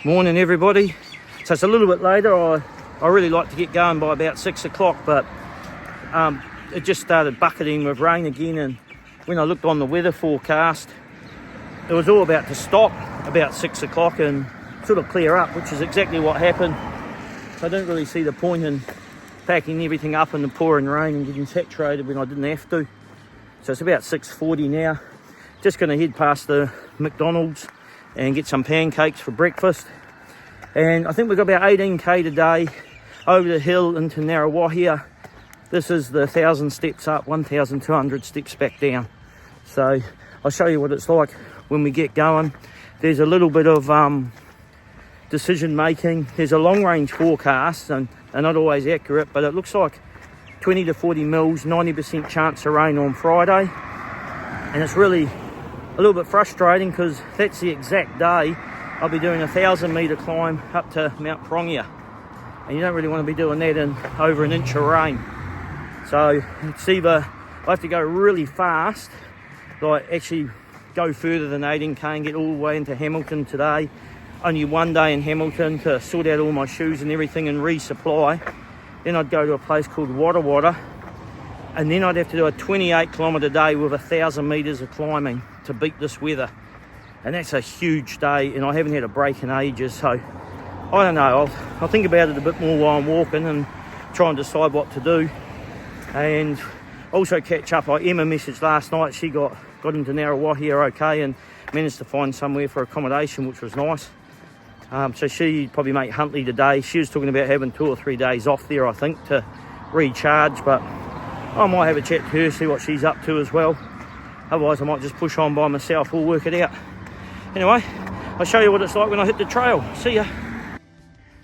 Morning everybody. So it's a little bit later. I really like to get going by about 6 o'clock, but it just started bucketing with rain again, and when I looked on the weather forecast, it was all about to stop about 6 o'clock and sort of clear up, which is exactly what happened. So I didn't really see the point in packing everything up in the pouring rain and getting saturated when I didn't have to. So it's about 6:40 now. Just going to head past the McDonald's and get some pancakes for breakfast. And I think we've got about 18k today over the hill into Ngaruawahia. This is the 1,000 steps up, 1,200 steps back down. So I'll show you what it's like when we get going. There's a little bit of decision making. There's a long range forecast, and they're not always accurate, but it looks like 20 to 40 mils, 90% chance of rain on Friday. And it's really a little bit frustrating because that's the exact day I'll be doing a 1,000-metre climb up to Mount Ngaruawahia, and you don't really want to be doing that in over an inch of rain. So it's either I have to go really fast, like actually go further than 18k and get all the way into Hamilton today. Only one day in Hamilton to sort out all my shoes and everything and resupply. Then I'd go to a place called Ngaruawahia, and then I'd have to do a 28-kilometre day with 1,000 metres of climbing to beat this weather. And that's a huge day, and I haven't had a break in ages, so I don't know. I'll think about it a bit more while I'm walking and try and decide what to do. And also catch up. Emma messaged last night. She got into Ngaruawahia okay and managed to find somewhere for accommodation, which was nice. So she'd probably make Huntley today. She was talking about having 2 or 3 days off there, I think, to recharge, but I might have a chat to her, see what she's up to as well. Otherwise I might just push on by myself. We'll work it out. Anyway, I'll show you what it's like when I hit the trail. See ya.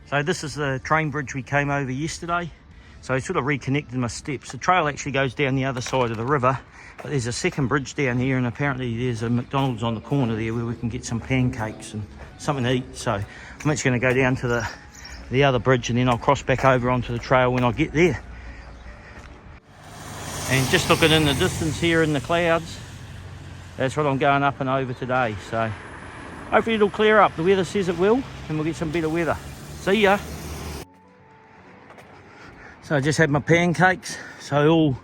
So this is the train bridge we came over yesterday. So I sort of reconnected my steps. The trail actually goes down the other side of the river, but there's a second bridge down here, and apparently there's a McDonald's on the corner there where we can get some pancakes and something to eat. So I'm actually going to go down to the other bridge, and then I'll cross back over onto the trail when I get there. And just looking in the distance here in the clouds, that's what I'm going up and over today. So hopefully it'll clear up. The weather says it will, and we'll get some better weather. See ya. So I just had my pancakes, so all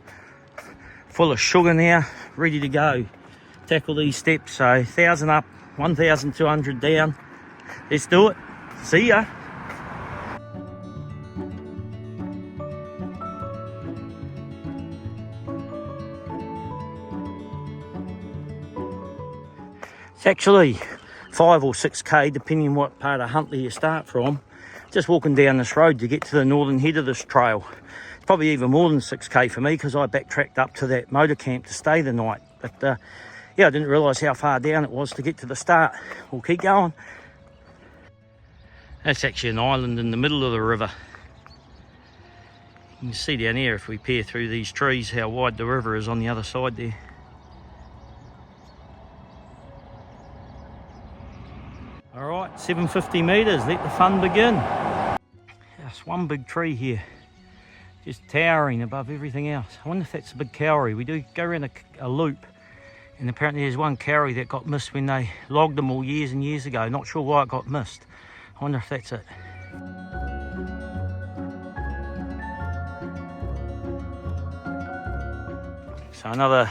full of sugar now, ready to go. Tackle these steps, so 1,000 up, 1,200 down. Let's do it. See ya. It's actually 5 or 6k, depending what part of Huntley you start from. Just walking down this road to get to the northern head of this trail. It's probably even more than 6k for me because I backtracked up to that motor camp to stay the night. But yeah, I didn't realise how far down it was to get to the start. We'll keep going. That's actually an island in the middle of the river. You can see down here if we peer through these trees how wide the river is on the other side there. Alright, 750 metres, let the fun begin. There's one big tree here, just towering above everything else. I wonder if that's a big kauri. We do go around a loop, and apparently there's one kauri that got missed when they logged them all years and years ago. Not sure why it got missed. I wonder if that's it. So another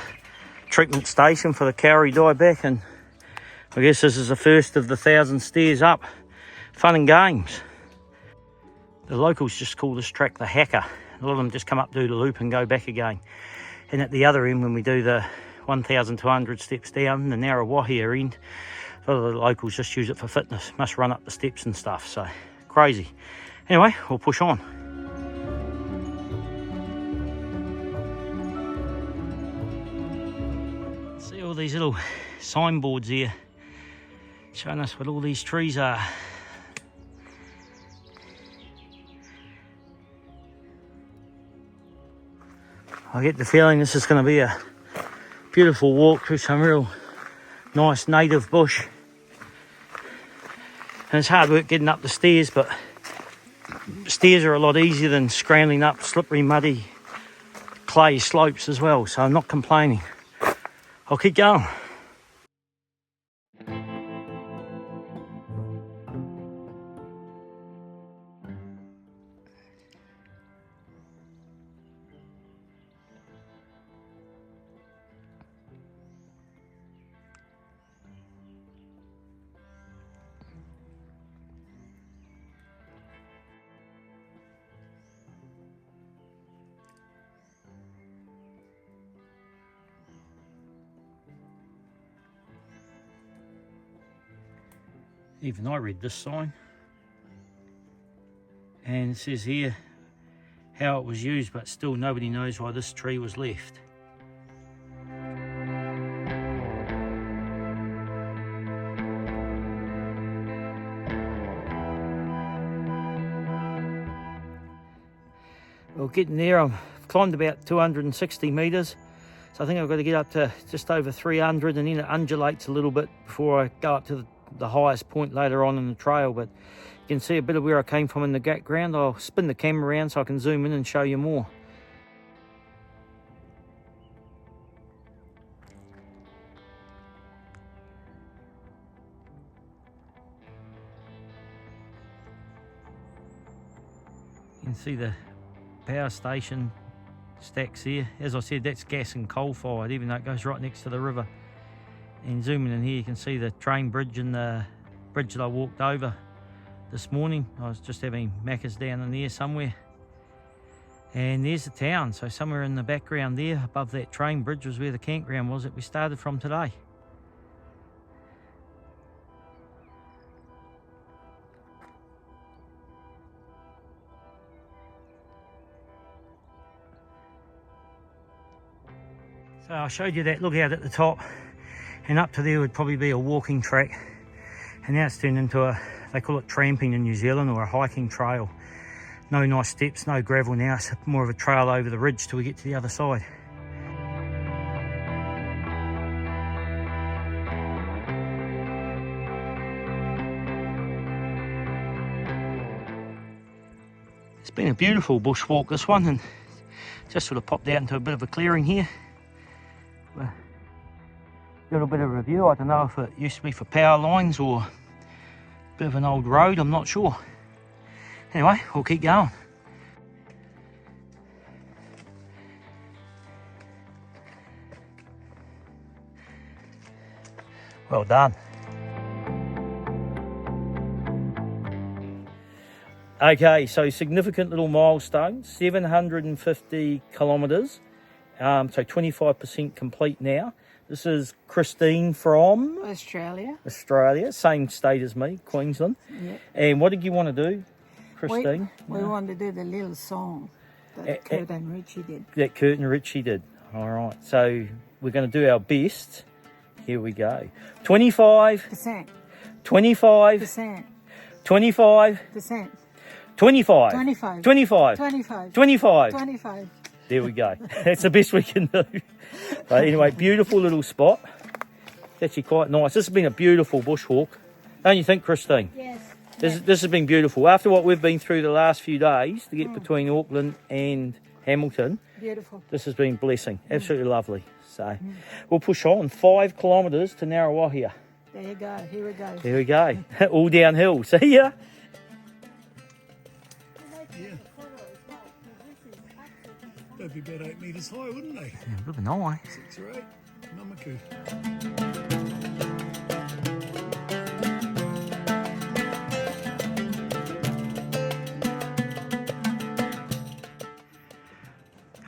treatment station for the kauri dieback, and I guess this is the first of the 1,000 stairs up. Fun and games. The locals just call this track the Hacker. A lot of them just come up, do the loop and go back again. And at the other end, when we do the 1,200 steps down, the Ngaruawahia end, a lot of the locals just use it for fitness. Must run up the steps and stuff, so crazy. Anyway, we'll push on. See all these little signboards here showing us what all these trees are. I get the feeling this is going to be a beautiful walk through some real nice native bush. And it's hard work getting up the stairs, but stairs are a lot easier than scrambling up slippery, muddy clay slopes as well, so I'm not complaining. I'll keep going. Even I read this sign. And it says here how it was used, but still nobody knows why this tree was left. Well, getting there, I've climbed about 260 metres, so I think I've got to get up to just over 300, and then it undulates a little bit before I go up to the highest point later on in the trail. But you can see a bit of where I came from in the background. I'll spin the camera around so I can zoom in and show you more. You can see the power station stacks here. As I said, that's gas and coal fired, even though it goes right next to the river. And zooming in here, you can see the train bridge and the bridge that I walked over this morning. I was just having Macca's down in there somewhere. And there's the town. So somewhere in the background there, above that train bridge, was where the campground was that we started from today. So I showed you that lookout at the top, and up to there would probably be a walking track, and now it's turned into a, they call it tramping in New Zealand, or a hiking trail. No nice steps, no gravel now, it's more of a trail over the ridge till we get to the other side. It's been a beautiful bushwalk, this one, and just sort of popped out into a bit of a clearing here. A little bit of review. I don't know if it used to be for power lines or a bit of an old road, I'm not sure. Anyway, we'll keep going. Well done. Okay, so significant little milestone, 750 kilometres. So 25% complete now. This is Christine from Australia, same state as me, Queensland. Yep. And what did you want to do, Christine? We want to do the little song that Kurt and Richie did. That Kurt and Richie did. All right. So we're going to do our best. Here we go. 25%. 25%. 25%. 25. 25. 25. 25. 25. 25. There we go. That's the best we can do. But anyway, beautiful little spot. It's actually quite nice. This has been a beautiful bushwalk. Don't you think, Christine? Yes. This has been beautiful. After what we've been through the last few days to get between Auckland and Hamilton, beautiful. This has been blessing. Absolutely lovely. So we'll push on 5 kilometres to Ngaruawahia. There you go. Here we go. There we go. All downhill. See ya. They'd be about 8 metres high, wouldn't they? Yeah, a little bit high. 6 or 8. Namaku.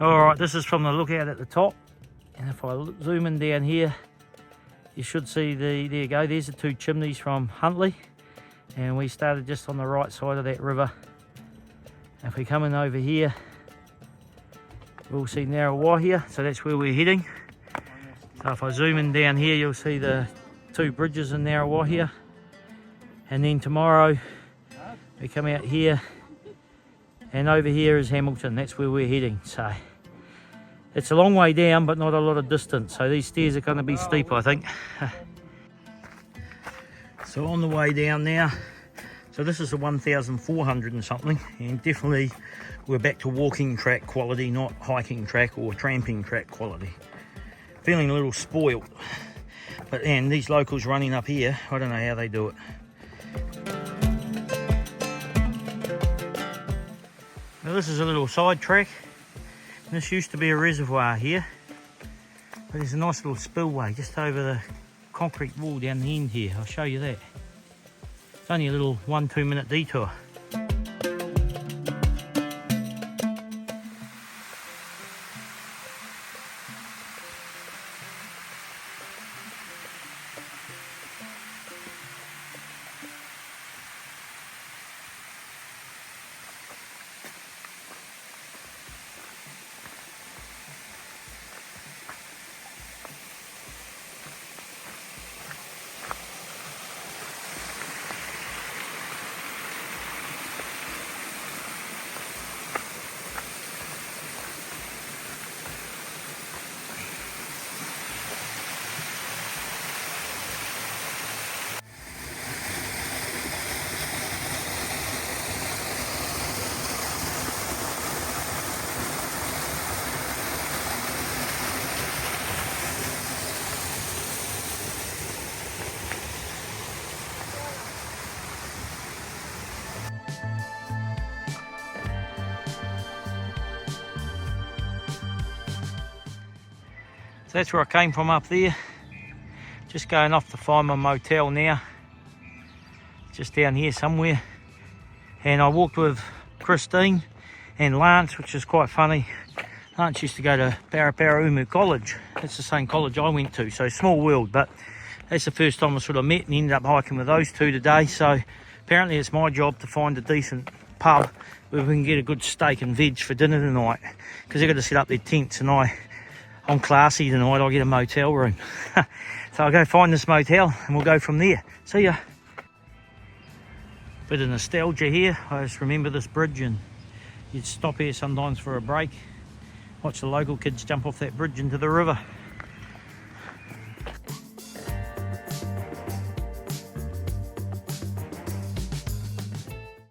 Alright, this is from the lookout at the top. And if I zoom in down here, you should see there you go, there's the 2 chimneys from Huntly. And we started just on the right side of that river. If we come in over here, we'll see Ngaruawahia, so that's where we're heading. So if I zoom in down here, you'll see the 2 bridges in Ngaruawahia. And then tomorrow, we come out here, and over here is Hamilton. That's where we're heading. So it's a long way down, but not a lot of distance. So these stairs are going to be steep, I think. So on the way down now, so this is a 1,400 and something, and definitely we're back to walking track quality, not hiking track or tramping track quality. Feeling a little spoiled, and these locals running up here, I don't know how they do it. Now this is a little side track. This used to be a reservoir here, but there's a nice little spillway just over the concrete wall down the end here. I'll show you that. It's only a little 1-2 minute detour. that's where I came from up there. Just going off to find my motel now. Just down here somewhere. And I walked with Christine and Lance, which is quite funny. Lance used to go to Paraparaumu College. That's the same college I went to, so small world. But that's the first time I sort of met and ended up hiking with those two today. So apparently it's my job to find a decent pub where we can get a good steak and veg for dinner tonight. Because they've got to set up their tents and I'm classy tonight, I'll get a motel room. So I'll go find this motel and we'll go from there. See ya. Bit of nostalgia here. I just remember this bridge and you'd stop here sometimes for a break. Watch the local kids jump off that bridge into the river.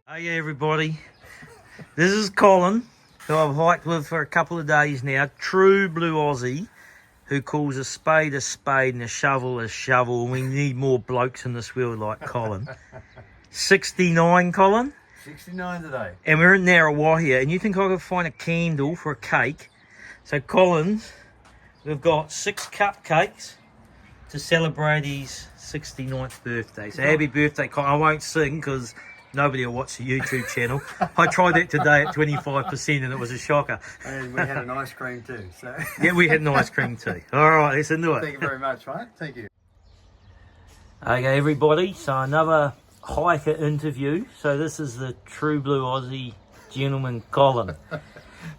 Oh yeah, everybody. This is Colin, who I've hiked with for a couple of days now. True blue Aussie, who calls a spade and a shovel. And we need more blokes in this world like Colin. 69, Colin. 69 today. And we're in Ngaruawahia, and you think I could find a candle for a cake? So Colin's, we've got 6 cupcakes to celebrate his 69th birthday. So happy birthday, Colin. I won't sing because nobody will watch the YouTube channel. I tried that today at 25% and it was a shocker. And we had an ice cream too. So Yeah, we had an ice cream too. All right, let's into it. thank you very much, mate. Thank you. Okay, everybody, so another hiker interview. So this is the true blue Aussie gentleman, Colin.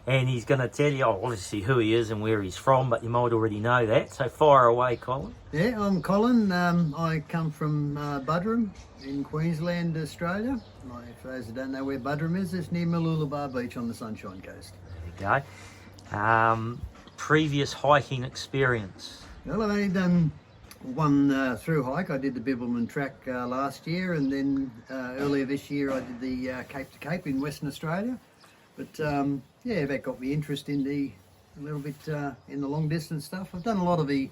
And he's going to tell you, obviously, who he is and where he's from, but you might already know that. So fire away, Colin. Yeah, I'm Colin. I come from Buderim in Queensland, Australia. For those who don't know where Buderim is, it's near Mooloolaba Beach on the Sunshine Coast. There you go. Previous hiking experience. Well, I've only done one through hike. I did the Bibbulmun track last year, and then earlier this year I did the Cape to Cape in Western Australia. But yeah, that got me interested in a little bit in the long distance stuff. I've done a lot of the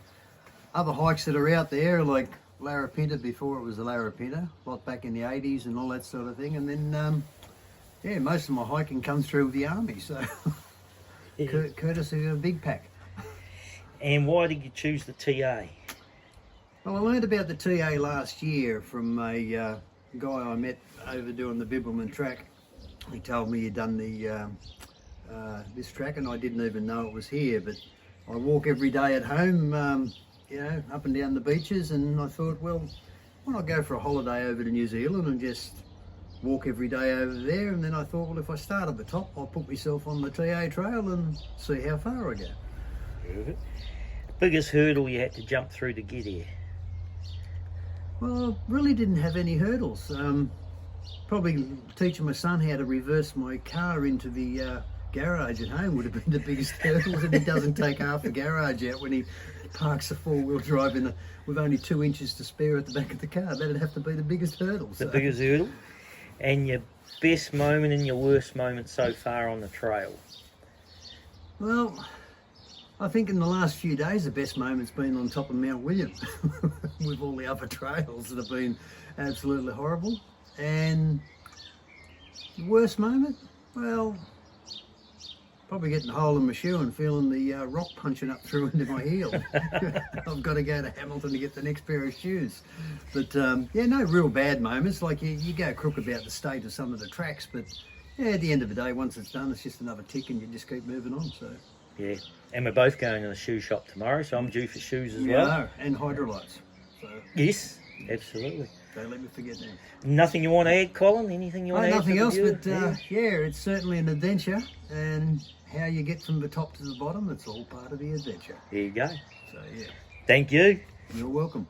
other hikes that are out there, like Larapinta before it was the Larapinta, a lot back in the 80s and all that sort of thing. And then, yeah, most of my hiking comes through with the army, so courtesy of a big pack. And why did you choose the TA? Well, I learned about the TA last year from a guy I met over doing the Bibbulmun track. He told me he'd done the this track, and I didn't even know it was here. But I walk every day at home, you know, up and down the beaches, and I thought, well, why not go for a holiday over to New Zealand and just walk every day over there? And then I thought, well, if I start at the top, I'll put myself on the TA trail and see how far I go. Perfect. Biggest hurdle you had to jump through to get here? Well, I really didn't have any hurdles. Probably teaching my son how to reverse my car into the garage at home would have been the biggest hurdle, and he doesn't take half the garage out when he parks a four-wheel drive with only 2 inches to spare at the back of the car. That'd have to be the biggest hurdle. The biggest hurdle? And your best moment and your worst moment so far on the trail? Well, I think in the last few days the best moment's been on top of Mount William with all the other trails that have been absolutely horrible. And the worst moment? Well, probably getting a hole in my shoe and feeling the rock punching up through into my heel. I've got to go to Hamilton to get the next pair of shoes. But yeah, no real bad moments. Like you go crook about the state of some of the tracks, but yeah, at the end of the day, once it's done, it's just another tick and you just keep moving on. So yeah, and we're both going to the shoe shop tomorrow, so I'm due for shoes as well. well. And hydrolytes. So yes, absolutely. Don't let me forget that. Nothing you want to add, Colin? Anything you want to add? Nothing else, but yeah, it's certainly an adventure, and how you get from the top to the bottom, it's all part of the adventure. There you go. So yeah. Thank you. You're welcome.